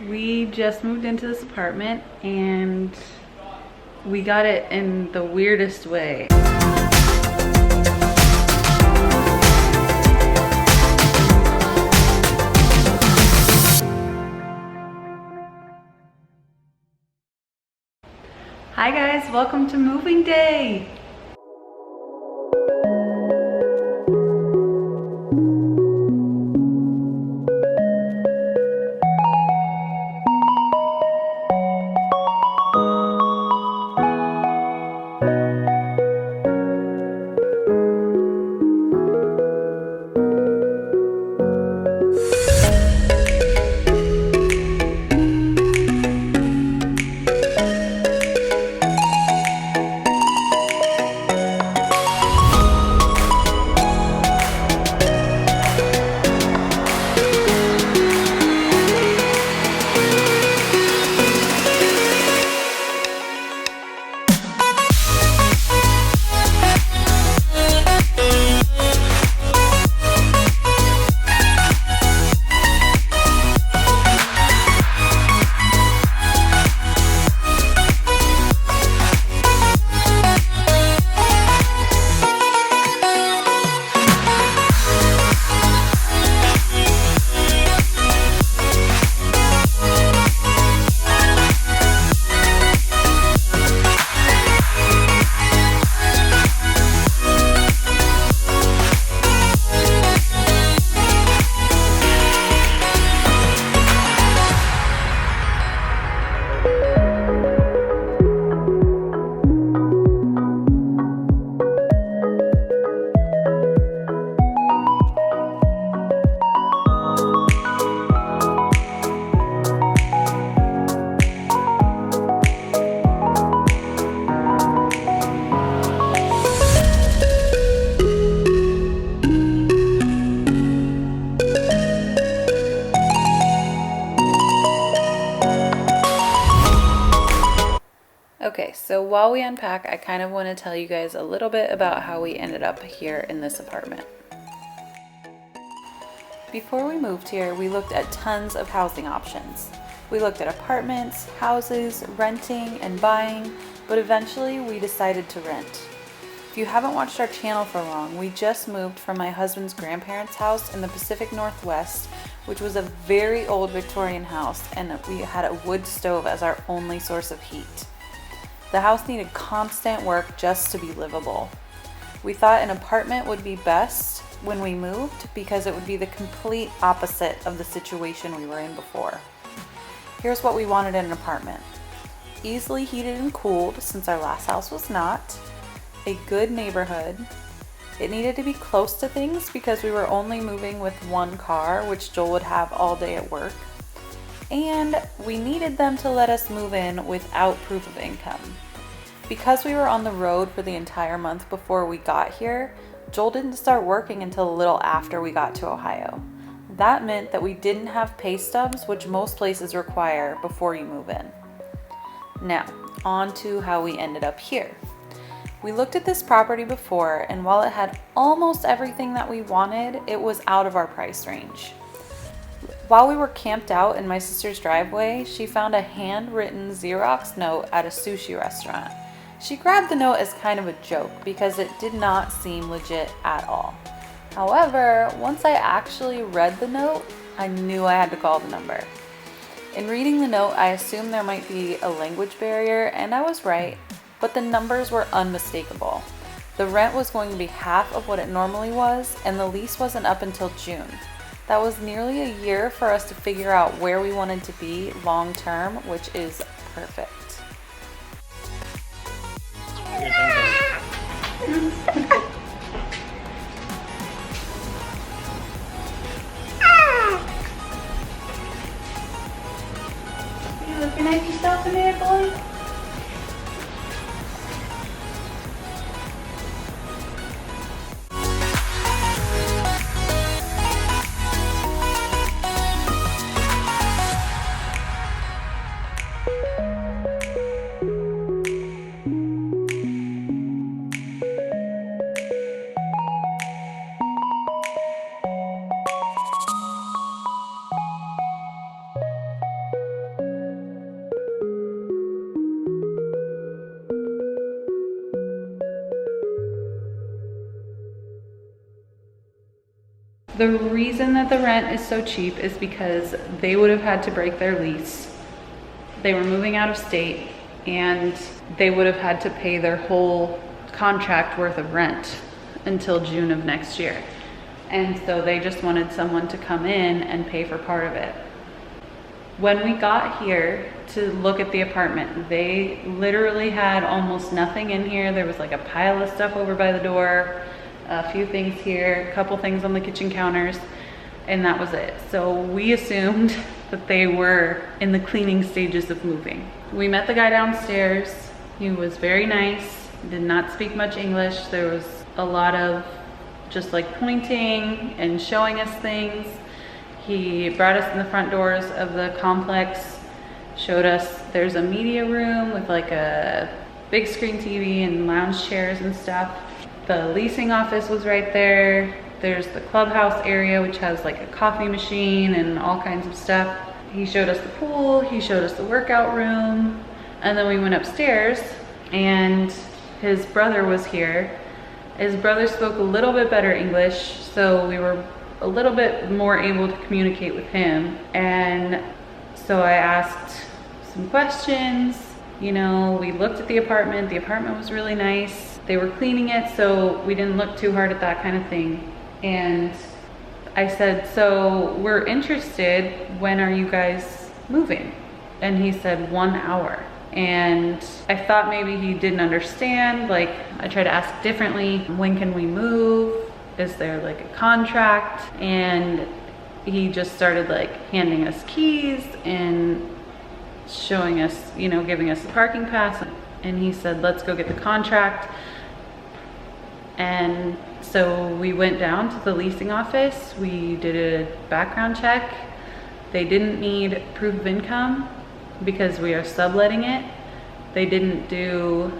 We just moved into this apartment and we got it in the weirdest way. Hi guys, welcome to moving day. Okay, so while we unpack, I kind of want to tell you guys a little bit about how we ended up here in this apartment. Before we moved here, we looked at tons of housing options. We looked at apartments, houses, renting, and buying, but eventually we decided to rent. If you haven't watched our channel for long, we just moved from my husband's grandparents' house in the Pacific Northwest, which was a very old Victorian house, and we had a wood stove as our only source of heat. The house needed constant work just to be livable. We thought an apartment would be best when we moved because it would be the complete opposite of the situation we were in before. Here's what we wanted in an apartment. Easily heated and cooled, since our last house was not. A good neighborhood. It needed to be close to things because we were only moving with one car, which Joel would have all day at work. And we needed them to let us move in without proof of income. Because we were on the road for the entire month before we got here, Joel didn't start working until a little after we got to Ohio. That meant that we didn't have pay stubs, which most places require before you move in. Now, on to how we ended up here. We looked at this property before, and while it had almost everything that we wanted, it was out of our price range. While we were camped out in my sister's driveway, she found a handwritten Xerox note at a sushi restaurant. She grabbed the note as kind of a joke because it did not seem legit at all. However, once I actually read the note, I knew I had to call the number. In reading the note, I assumed there might be a language barrier, and I was right, but the numbers were unmistakable. The rent was going to be half of what it normally was, and the lease wasn't up until June. That was nearly a year for us to figure out where we wanted to be long term, which is perfect. You looking at yourself in there, boy? The reason that the rent is so cheap is because they would have had to break their lease. They were moving out of state and they would have had to pay their whole contract worth of rent until June of next year. And so they just wanted someone to come in and pay for part of it. When we got here to look at the apartment, they literally had almost nothing in here. There was like a pile of stuff over by the door, a few things here, a couple things on the kitchen counters, and that was it. So we assumed that they were in the cleaning stages of moving. We met the guy downstairs. He was very nice, did not speak much English. There was a lot of just like pointing and showing us things. He brought us in the front doors of the complex, showed us there's a media room with like a big screen TV and lounge chairs and stuff. The leasing office was right there. There's the clubhouse area, which has like a coffee machine and all kinds of stuff. He showed us the pool, he showed us the workout room, and then we went upstairs and his brother was here. His brother spoke a little bit better English, so we were a little bit more able to communicate with him. And so I asked some questions. You know, we looked at the apartment. The apartment was really nice. They were cleaning it, so we didn't look too hard at that kind of thing. And I said, so we're interested, when are you guys moving? And he said 1 hour. And I thought maybe he didn't understand. Like, I tried to ask differently. When can we move? Is there like a contract? And he just started like handing us keys and showing us, you know, giving us the parking pass. And he said, let's go get the contract. And so we went down to the leasing office. We did a background check. They didn't need proof of income because we are subletting it. They didn't do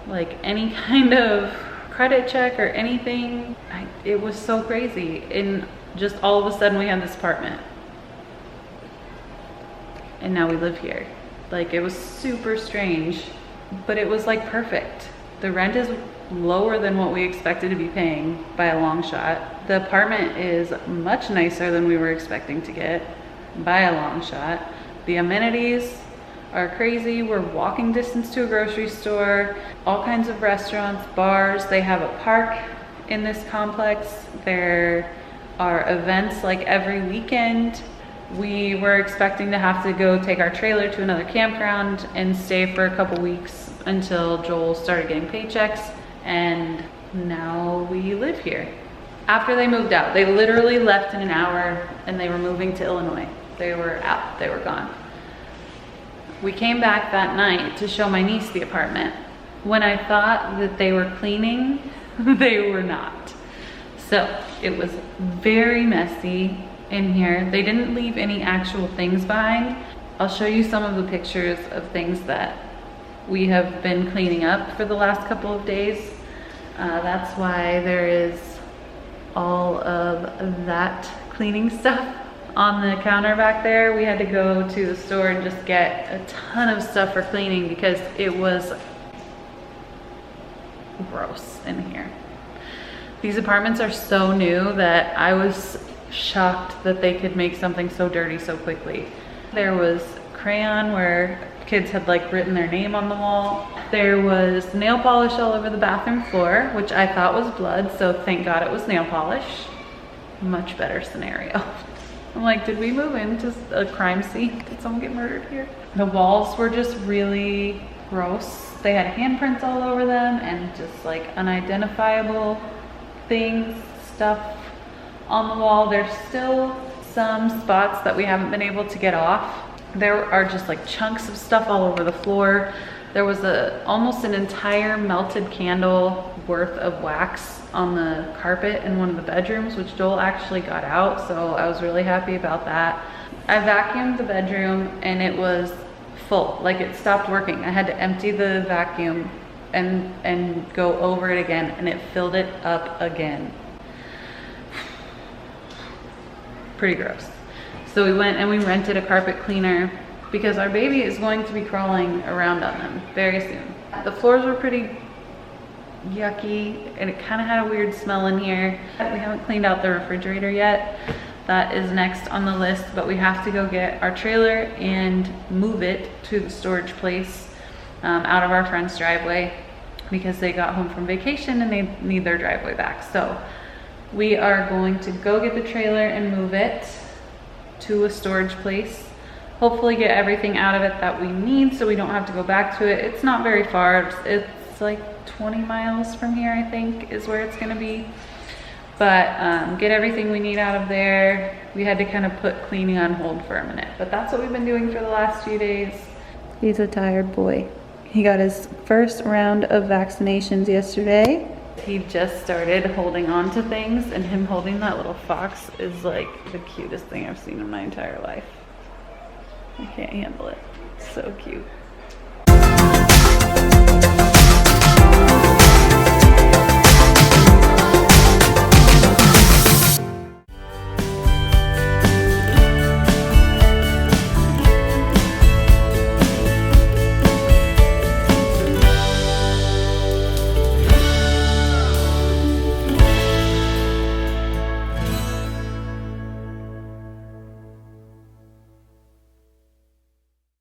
like any kind of credit check or anything. It was so crazy. And just all of a sudden we had this apartment. And now we live here. Like, it was super strange, but it was like perfect. The rent is lower than what we expected to be paying by a long shot. The apartment is much nicer than we were expecting to get by a long shot. The amenities are crazy. We're walking distance to a grocery store, all kinds of restaurants, bars. They have a park in this complex. There are events like every weekend. We were expecting to have to go take our trailer to another campground and stay for a couple weeks until Joel started getting paychecks, and now we live here. After they moved out, they literally left in an hour and they were moving to Illinois. They were out, they were gone. We came back that night to show my niece the apartment. When I thought that they were cleaning, they were not. So it was very messy in here. They didn't leave any actual things behind. I'll show you some of the pictures of things that we have been cleaning up for the last couple of days. That's why there is all of that cleaning stuff on the counter back there. We had to go to the store and just get a ton of stuff for cleaning because it was gross in here. These apartments are so new that I was shocked that they could make something so dirty so quickly. There was crayon where kids had like written their name on the wall. There was nail polish all over the bathroom floor, which I thought was blood, so thank God it was nail polish. Much better scenario. I'm like, did we move into a crime scene? Did someone get murdered here? The walls were just really gross. They had handprints all over them and just like unidentifiable things, stuff on the wall. There's still some spots that we haven't been able to get off. There are just like chunks of stuff all over the floor. There was almost an entire melted candle worth of wax on the carpet in one of the bedrooms, which Joel actually got out, so I was really happy about that. I vacuumed the bedroom and it was full, like it stopped working. I had to empty the vacuum and go over it again, and it filled it up again. Pretty gross. So we went and we rented a carpet cleaner because our baby is going to be crawling around on them very soon. The floors were pretty yucky, and it kind of had a weird smell in here. We haven't cleaned out the refrigerator yet. That is next on the list, but we have to go get our trailer and move it to the storage place out of our friend's driveway because they got home from vacation and they need their driveway back. So we are going to go get the trailer and move it to a storage place. Hopefully get everything out of it that we need so we don't have to go back to it. It's not very far. It's like 20 miles from here, I think, is where it's gonna be. But get everything we need out of there. We had to kind of put cleaning on hold for a minute, but that's what we've been doing for the last few days. He's a tired boy. He got his first round of vaccinations yesterday. He just started holding on to things, and him holding that little fox is like the cutest thing I've seen in my entire life. I can't handle it. It's so cute.